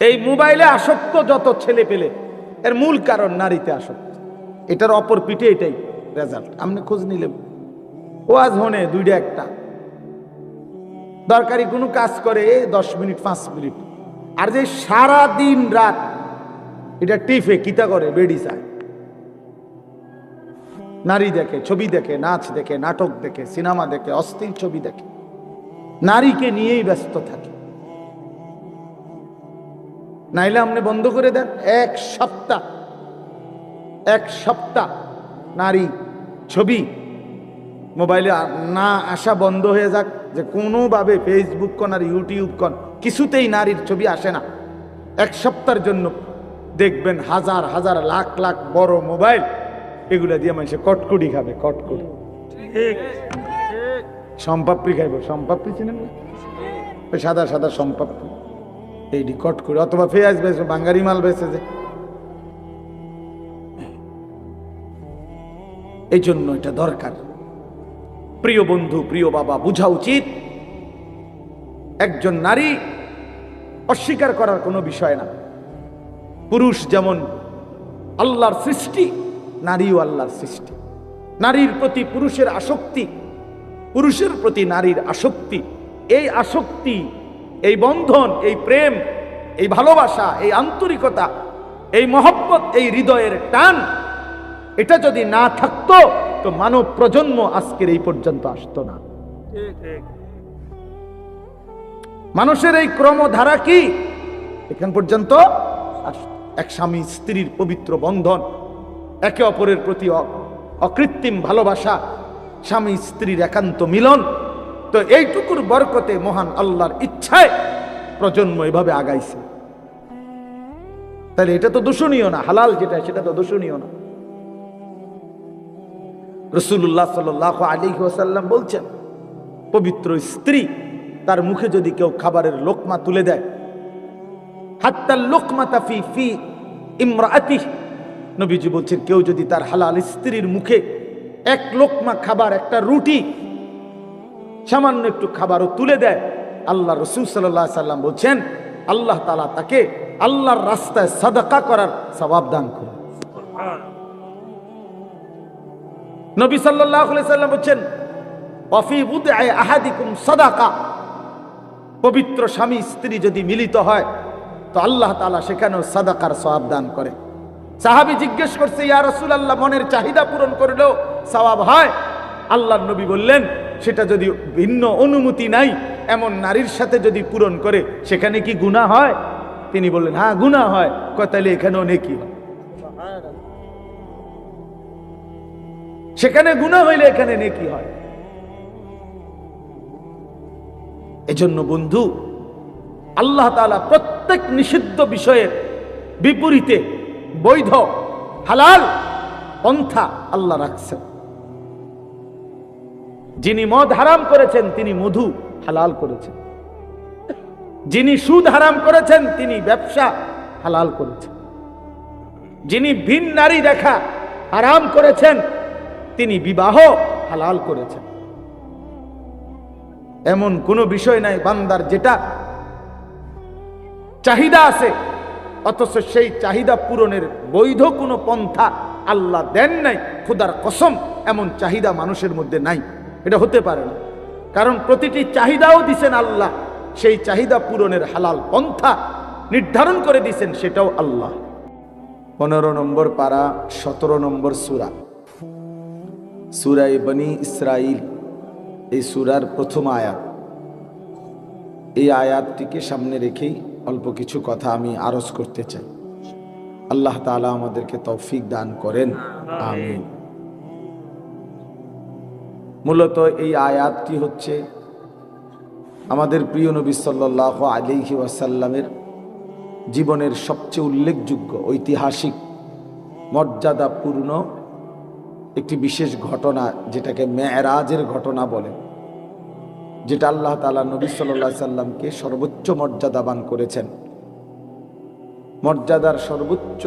এই মোবাইলে আসক্ত যত ছেলে পেলে এর মূল কারণ নারীতে আসক্ত। এটার অপর পিঠে এটাই রেজাল্ট। আপনি খোঁজ নিলে ওয়াজ হনে দুইটা একটা দরকারি কোনো কাজ করে 10 মিনিট 5 মিনিট, আর যে সারা দিন রাত এটা টিফে কিতা করে বেডি চায়, নারী দেখে, ছবি দেখে, নাচ দেখে, নাটক দেখে, সিনেমা দেখে, অস্থির ছবি দেখে, নারীকে নিয়েই ব্যস্ত থাকে। নাইলে আপনি বন্ধ করে দেন এক সপ্তাহ নারী ছবি মোবাইলে না আসা বন্ধ হয়ে যাক, যে কোনোভাবে ফেসবুক কন আর ইউটিউব কন কিছুতেই নারীর ছবি আসে না। এক সপ্তাহের জন্য দেখবেন হাজার হাজার লাখ লাখ বড় মোবাইল এগুলা দিয়ে মানুষে কটকুটি খাবে, কটকুটি সম্পাপড়ি খাইব, সম্পাপড়ি চিনেন না? সাদা সাদা সম্পাপড়ি এইটি কটকুটি, অথবা পেঁয়াজ বেছে, বাঙ্গারি মাল বেছে। যে এই জন্য এটা দরকার। প্রিয় বন্ধু, প্রিয় বাবা, বুঝা উচিত একজন নারী অস্বীকার করার কোনো বিষয় না। পুরুষ যেমন আল্লাহর সৃষ্টি, নারীও আল্লাহর সৃষ্টি। নারীর প্রতি পুরুষের আসক্তি, পুরুষের প্রতি নারীর আসক্তি, এই আসক্তি, এই বন্ধন, এই প্রেম, এই ভালোবাসা, এই আন্তরিকতা, এই মহব্বত, এই হৃদয়ের টান, এটা যদি না থাকতো তো মানব প্রজন্ম আজকের এই পর্যন্ত আসতো না। মানুষের এই ক্রমধারা কি এখান পর্যন্ত এক স্বামী স্ত্রীর পবিত্র বন্ধন, একে অপরের প্রতি অকৃত্রিম ভালোবাসা, স্বামী স্ত্রীর একান্ত মিলন। তো এইটুকুর বরকতে মহান আল্লাহর ইচ্ছায় প্রজন্ম এভাবে আগাইছে। তাহলে এটা তো দূষণীয় না, হালাল যেটা সেটা তো দূষণীয় না। রাসূলুল্লাহ সাল্লাল্লাহু আলাইহি ওয়াসাল্লাম বলছেন, পবিত্র স্ত্রী তার মুখে যদি কেউ খাবারের লোকমা তুলে দেয়, হাত্তা লোকমাতা ফি ফি ইমরাআতিহি, নবীজি বলছেন কেউ যদি তার হালাল স্ত্রীর মুখে এক লোকমা খাবার, একটা রুটি, সামান্য একটু খাবারও তুলে দেয়, আল্লাহ রাসূল সাল্লাল্লাহু আলাইহি ওয়াসাল্লাম বলছেন আল্লাহ তাআলা তাকে আল্লাহর রাস্তায় সাদাকা করার সওয়াব দান করেন। নবী সাল্লাল্লাহু আলাইহি ওয়াসাল্লাম বলেন ওয়াফি বুদআ আহাদিকুম সাদাকা, পবিত্র স্বামী স্ত্রী যদি মিলিত হয় তো আল্লাহ তাআলা সেখানেও সাদাকার সওয়াব দান করে। সাহাবী জিজ্ঞেস করছে, ইয়া রাসূলুল্লাহ, মনের চাহিদা পূরণ করলেও সওয়াব হয়? আল্লাহর নবী বললেন, সেটা যদি ভিন্ন অনুমতি নাই এমন নারীর সাথে যদি পূরণ করে সেখানে কি গুনাহ হয়? তিনি বললেন, হ্যাঁ গুনাহ হয়। কয় তাহলে এখানেও নেকি হয়? সেখানে গুনাহ হইলে এখানে নেকি হয়। এজন্য বন্ধু, আল্লাহ তাআলা প্রত্যেক নিষিদ্ধ বিষয়ের বিপরীতে বৈধ হালাল পন্থা আল্লাহ রাখছেন। যিনি মদ হারাম করেছেন তিনি মধু হালাল করেছেন, যিনি সুদ হারাম করেছেন তিনি ব্যবসা হালাল করেছেন, যিনি ভিন নারী দেখা হারাম করেছেন তিনি বিবাহ হালাল করেছেন। এমন কোন বিষয় নাই বান্দার যেটা চাহিদা আছে অথচ সেই চাহিদা পূরণের বৈধ কোনো পন্থা আল্লাহ দেন নাই। খোদার কসম, এমন চাহিদা মানুষের মধ্যে নাই, এটা হতে পারে না। কারণ প্রতিটি চাহিদাও দিছেন আল্লাহ, সেই চাহিদা পূরণের হালাল পন্থা নির্ধারণ করে দিছেন, সেটাও আল্লাহ। 15 নম্বর পারা, 17 নম্বর সূরা, সূরা বনী ইসরাইল, এই সূরার প্রথম আয়াত। এই আয়াতটিকে সামনে রেখেই অল্প কিছু কথা আমি আরজ করতে চাই। আল্লাহ তাআলা আমাদেরকে তৌফিক দান করেন, আমিন। মূলত এই আয়াতটি হচ্ছে আমাদের প্রিয় নবী সাল্লাল্লাহু আলাইহি ওয়াসাল্লামের জীবনের সবচেয়ে উল্লেখযোগ্য, ঐতিহাসিক, মর্যাদাপূর্ণ একটি বিশেষ ঘটনা, যেটাকে মেরাজের ঘটনা বলে, যেটা আল্লাহ তাআলা নবী সাল্লাল্লাহু আলাইহি সাল্লামকে সর্বোচ্চ মর্যাদাবান করেছেন। মর্যাদার সর্বোচ্চ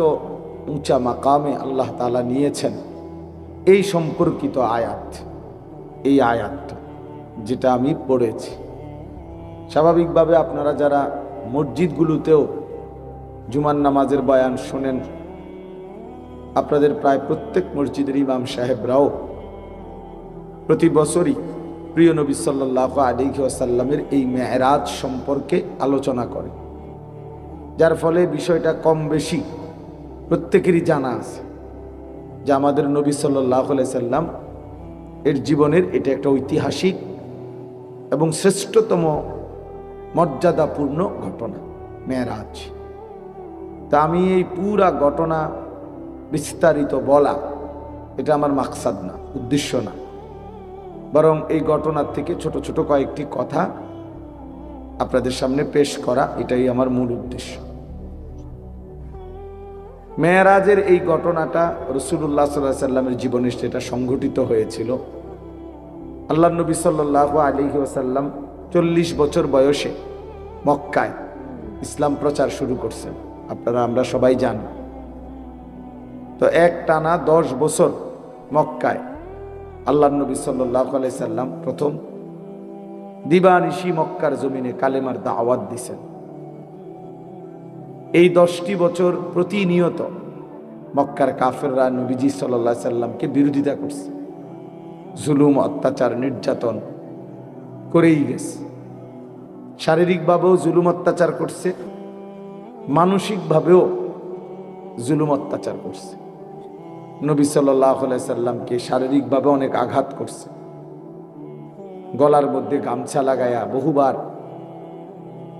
উঁচা মাকামে আল্লাহ তাআলা নিয়েছেন। এই সম্পর্কিত আয়াত, এই আয়াতটা যেটা আমি পড়েছি। স্বাভাবিকভাবে আপনারা যারা মসজিদগুলোতেও জুমার নামাজের বয়ান শোনেন, আপনাদের প্রায় প্রত্যেক মসজিদের ইমাম সাহেবরাও প্রতি বছরই প্রিয় নবী সাল্লাল্লাহু আলাইহি ওয়াসাল্লামের এই মেরাজ সম্পর্কে আলোচনা করে, যার ফলে বিষয়টা কম বেশি প্রত্যেকেরই জানা আছে যে আমাদের নবী সাল্লাল্লাহু আলাইহি সাল্লাম এর জীবনের এটা একটা ঐতিহাসিক এবং শ্রেষ্ঠতম মর্যাদাপূর্ণ ঘটনা মেরাজ। তা আমি এই পুরা ঘটনা বিস্তারিত বলা এটা আমার মাকসাদ না, উদ্দেশ্য না, বরং এই ঘটনার থেকে ছোট ছোট কয়েকটি কথা আপনাদের সামনে পেশ করা, এটাই আমার মূল উদ্দেশ্য। মেরাজের এই ঘটনাটা রাসূলুল্লাহ সাল্লাল্লাহু আলাইহি সাল্লামের জীবনে সেটা সংঘটিত হয়েছিল। আল্লাহর নবী সাল্লাল্লাহু আলাইহি ওয়াসাল্লাম 40 বছর বয়সে মক্কায় ইসলাম প্রচার শুরু করছেন, আমরা সবাই জানি। তো এক টানা 10 বছর মক্কায় আল্লাহর নবী সাল্লাল্লাহু আলাইহি সাল্লাম প্রথম দিবানিশি মক্কার জমিনে কালেমার দাওয়াত দিয়েছেন। এই 10টি বছর প্রতিনিয়ত মক্কার কাফেররা নবীজি সাল্লাল্লাহু আলাইহি সাল্লামকে বিরোধিতা করছে, জুলুম অত্যাচার নির্যাতন করেই গেছে। শারীরিকভাবেও জুলুম অত্যাচার করছে, মানসিকভাবেও জুলুম অত্যাচার করছে। নবী সাল্লাল্লাহু আলাইহি সাল্লামকে শারীরিকভাবে অনেক আঘাত করছে, গলার মধ্যে গামছা লাগায়া বহুবার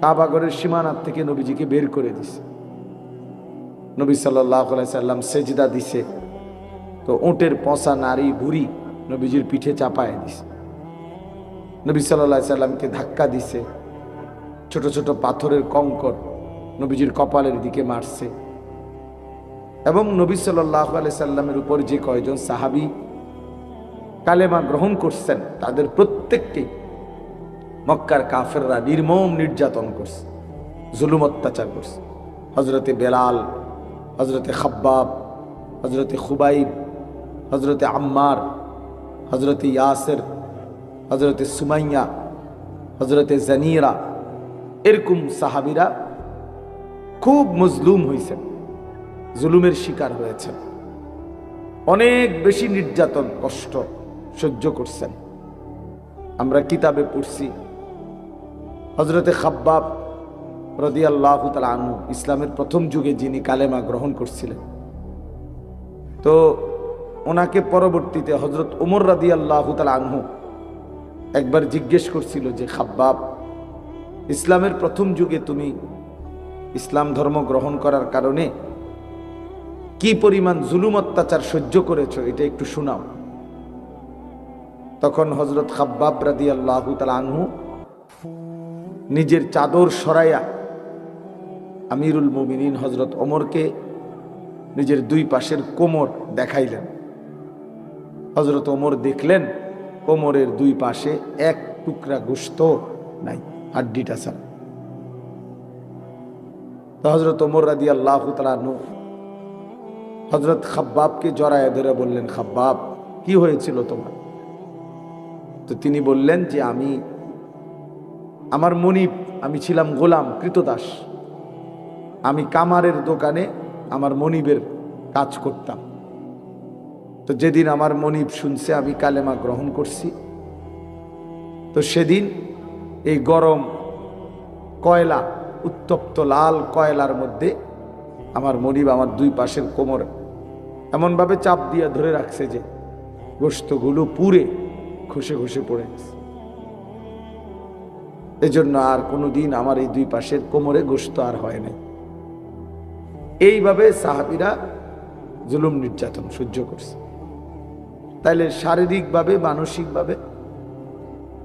কাবাগরের সীমানার থেকে নবীজিকে বের করে দিছে। নবী সাল্লাল্লাহু আলাইহি সাল্লাম সেজদা দিছে তো উটের পচা নারী ভুঁড়ি নবীজির পিঠে চাপায় দিছে। নবী সাল্লাল্লাহু আলাইহি সাল্লামকে ধাক্কা দিছে, ছোট ছোট পাথরের কঙ্কর নবীজির কপালের দিকে মারছে। এবং নবী সাল্লাল্লাহু আলাইহি সাল্লামের উপর যে কয়জন সাহাবী কালেমা গ্রহণ করছেন তাদের প্রত্যেককেই মক্কার কাফেররা নির্মম নির্যাতন করছে, জুলুম অত্যাচার করছে। হযরতে বেলাল, হযরতে খাব্বাব, হযরতে খুবাইব, হযরতে আম্মার, হযরতে ইয়াসির, হযরতে সুমাইয়া, হযরতে জানিরা, এরকম সাহাবীরা খুব মজলুম হয়েছেন, জুলুমের শিকার হয়েছেন, অনেক বেশি নির্যাতন কষ্ট সহ্য করছেন। আমরা কিতাবে পড়ছি হযরতে খাব্বাব রাদিয়াল্লাহু তাআলা আনহু ইসলামের প্রথম যুগে যিনি কালেমা গ্রহণ করছিলেন, তো ওনাকে পরবর্তীতে হযরত ওমর রাদিয়াল্লাহু তাআলা আনহু একবার জিজ্ঞেস করছিল যে খাব্বাব, ইসলামের প্রথম যুগে তুমি ইসলাম ধর্ম গ্রহণ করার কারণে কি পরিমাণ জুলুম অত্যাচার সহ্য করেছো এটা একটু শোনাও। তখন হযরত খাব্বাব রাদিয়াল্লাহু তাআলা আনহু নিজের চাদর সরাইয়া আমিরুল মুমিনিন হযরত ওমরকে নিজের দুই পাশের কোমর দেখাইলেন। হযরত ওমর দেখলেন কোমরের দুই পাশে এক টুকরা গোশত নাই, হাড্ডিটা ছাড়া। তো হযরত ওমর রাদিয়াল্লাহু তাআলা আনহু হযরত খাব্বাবকে জড়ায় ধরে বললেন, খাব্বাব কি হয়েছিল তোমার? তো তিনি বললেন যে আমার মনিব, আমি ছিলাম গোলাম কৃতদাস, আমি কামারের দোকানে আমার মনিবের কাজ করতাম। তো যেদিন আমার মনিব শুনছে আমি কালেমা গ্রহণ করছি, তো সেদিন এই গরম কয়লা, উত্তপ্ত লাল কয়লার মধ্যে আমার মনিব আমার দুই পাশের কোমর এমনভাবে চাপ দিয়ে ধরে রাখছে যে গোশতগুলো পুড়ে খসে খসে পড়ে গেছে। এজন্য আর কোনোদিন আমার এই দুই পাশের কোমরে গোশত আর হয় নাই। এইভাবে সাহাবীরা জুলুম নির্যাতন সহ্য করছে। তাইলে শারীরিকভাবে মানসিকভাবে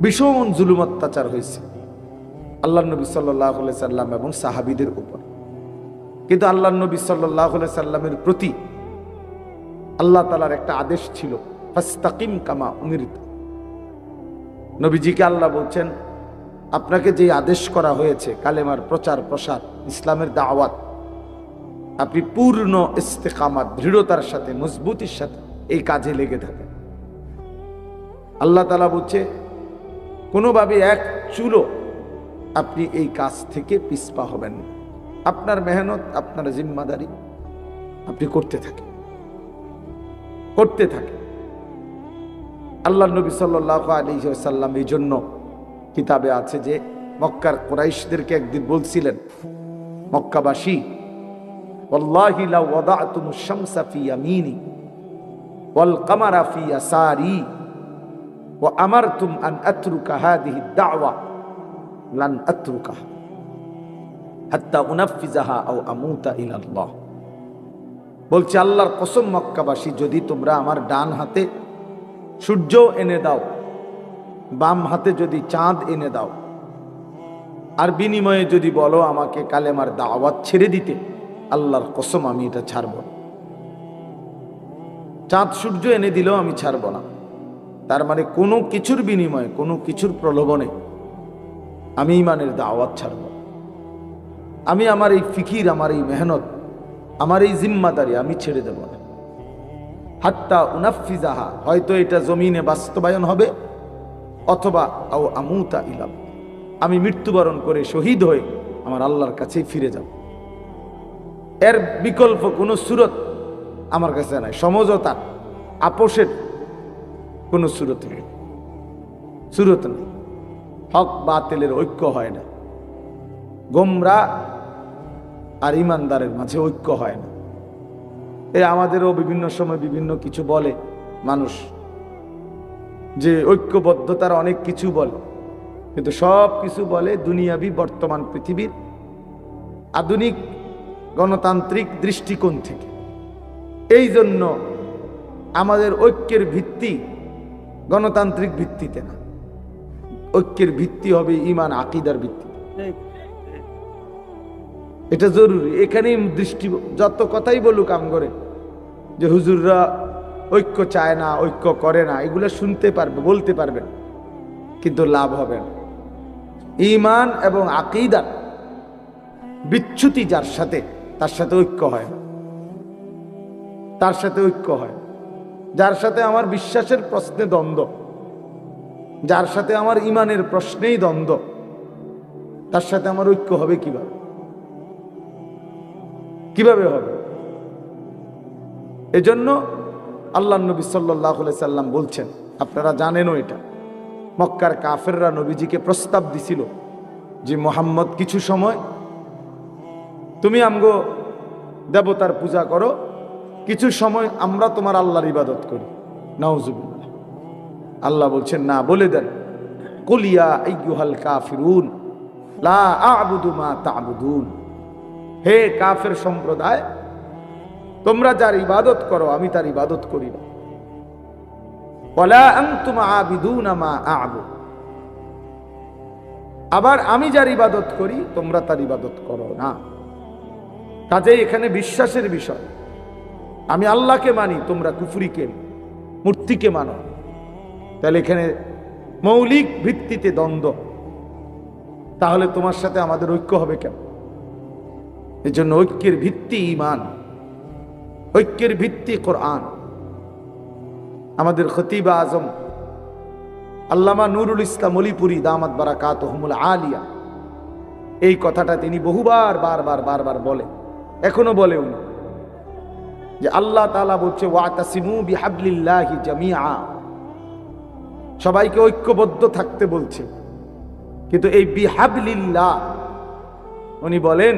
ভীষণ জুলুম অত্যাচার হয়েছে আল্লাহর নবী সাল্লাল্লাহু আলাইহি সাল্লাম এবং সাহাবীদের উপর। কিন্তু আল্লাহর নবী সাল্লাল্লাহু আলাইহি সাল্লামের প্রতি আল্লাহ তাআলার একটা আদেশ ছিল, ফাস্তাকিম কামা উমিরতা। নবীজিকে আল্লাহ বলছেন, আপনাকে যে আদেশ করা হয়েছে কালেমার প্রচার প্রসার, ইসলামের দাওয়াত, আপনি পূর্ণ ইস্তেকামাত, দৃঢ়তার সাথে, মজবুতির সাথে এই কাজে লেগে থাকেন। আল্লাহ তাআলা বলছে কোনোভাবে এক চুলও আপনি এই কাজ থেকে পিছপা হবেন না। আপনার মেহনত, আপনার জিম্মাদারি আপনি করতে থাকেন, করতে থাকেন। আল্লাহ নবী সাল্লাল্লাহু আলাইহি ওয়াসাল্লাম এই জন্য কিতাবে আছে যে মক্কার কুরাইশদেরকে একদিন বলছিলেন, মক্কাবাসী, ওয়াল্লাহি লাউ ওয়াদাতুমুশ শামসা ফি ইয়ামিনি ওয়াল কামারা ফি ইয়াসারি ওয়া আমারতুম আন আতরুকা হাযিহি দাওয়া লান আতরুকাহা হাত্তা উনাফিজাহা আও আমুতা ইলাল্লাহ। বলছে আল্লাহর কসম, মক্কাবাসী, যদি তোমরা আমার ডান হাতে সূর্য এনে দাও, বাম হাতে যদি চাঁদ এনে দাও, আর বিনিময়ে যদি বলো আমাকে কালেমার দাওয়াত ছেড়ে দিতে, আল্লাহর কসম আমি এটা ছাড়ব না। চাঁদ সূর্য এনে দিলেও আমি ছাড়ব না। তার মানে কোনো কিছুর বিনিময়ে, কোনো কিছুর প্রলোভনে আমি ঈমানের দাওয়াত ছাড়ব না। আমি আমার এই ফিকির, আমার এই মেহনত, আমার এই জিম্মাদারি আমি ছেড়ে দেব না। হাত্তা উনাফিজাহা, হয়তো এটা জমিনে বাস্তবায়ন হবে, অথবা আও আমুতা ইলাম, আমি মৃত্যুবরণ করে শহীদ হয়ে আমার আল্লাহর কাছেই ফিরে যাব। এর বিকল্প কোনো সুরত আমার কাছে নাই। সমঝোতা, আপোষের কোনো সুরত নেই, সুরত নেই। হক বাতিলের ঐক্য হয় না, গোমরা আর ইমানদারের মাঝে ঐক্য হয় না। এই আমাদেরও বিভিন্ন সময় বিভিন্ন কিছু বলে মানুষ, যে ঐক্যবদ্ধতার অনেক কিছু বলে, কিন্তু সব কিছু বলে দুনিয়াবি বর্তমান পৃথিবীর আধুনিক গণতান্ত্রিক দৃষ্টিকোণ থেকে। এই জন্য আমাদের ঐক্যের ভিত্তি গণতান্ত্রিক ভিত্তিতে না, ঐক্যের ভিত্তি হবে ঈমান আকীদার ভিত্তি। এটা জরুরি। এখানেই দৃষ্টি, যত কথাই বলুক আম করে যে হুজুররা ঐক্য চায় না, ঐক্য করে না, এগুলো শুনতে পারবে, বলতে পারবেন, কিন্তু লাভ হবে না। ঈমান এবং আকীদা বিচ্যুতি যার সাথে, তার সাথে ঐক্য হয় না, তার সাথে ঐক্য হয়। যার সাথে আমার বিশ্বাসের প্রশ্নে দ্বন্দ্ব, যার সাথে আমার ঈমানের প্রশ্নেই দ্বন্দ্ব, তার সাথে আমার ঐক্য হবে কিভাবে? কিভাবে হবে? এজন্য আল্লাহ নবী সাল্লাল্লাহু আলাইহি সাল্লাম বলছেন, আপনারা জানেনও এটা, মক্কার কাফেররা নবীজিকে প্রস্তাব দিছিল যে মুহাম্মদ কিছু সময় তুমি আমগো দেবতার পূজা করো, কিছু সময় আমরা তোমার আল্লাহর ইবাদত করি। নাউজুবিল্লাহ। আল্লাহ বলছেন না, বলে দেন, কুল ইয়া আইয়ুহাল কাফিরুন লা আ'বুদু মা তা'বুদুন, হে কাফের সম্প্রদায়, তোমরা যার ইবাদত করো আমি তার ইবাদত করি না। ওয়ালা আনতুম আবিদুনা মা আ'বুদ, আবার আমি যার ইবাদত করি তোমরা তার ইবাদত করো না। কাজেই এখানে বিশ্বাসের বিষয়। আমি আল্লাহকে মানি, তোমরা কুফরিকে, মূর্তিকে মানো। তাহলে এখানে মৌলিক ভিত্তিতে দ্বন্দ্ব, তাহলে তোমার সাথে আমাদের ঐক্য হবে কেন? এই জন্য ঐক্যের ভিত্তি ঈমান, ঐক্যের ভিত্তি কোরআন। আমাদের খতিব আজম আল্লামা নুরুল ইসলাম অলিপুরি দামাত বারাকাতুহুমুল আলিয়া, এই কথাটা তিনি বহুবার বারবার বলে, এখনো বলে উনি, যে আল্লাহ তাআলা বলছে ওয়াতাসিমু বিহাবলিল্লাহি জামিআ, সবাইকে ঐক্যবদ্ধ থাকতে বলছে। কিন্তু এই বিহাবলিল্লাহ উনি বলেন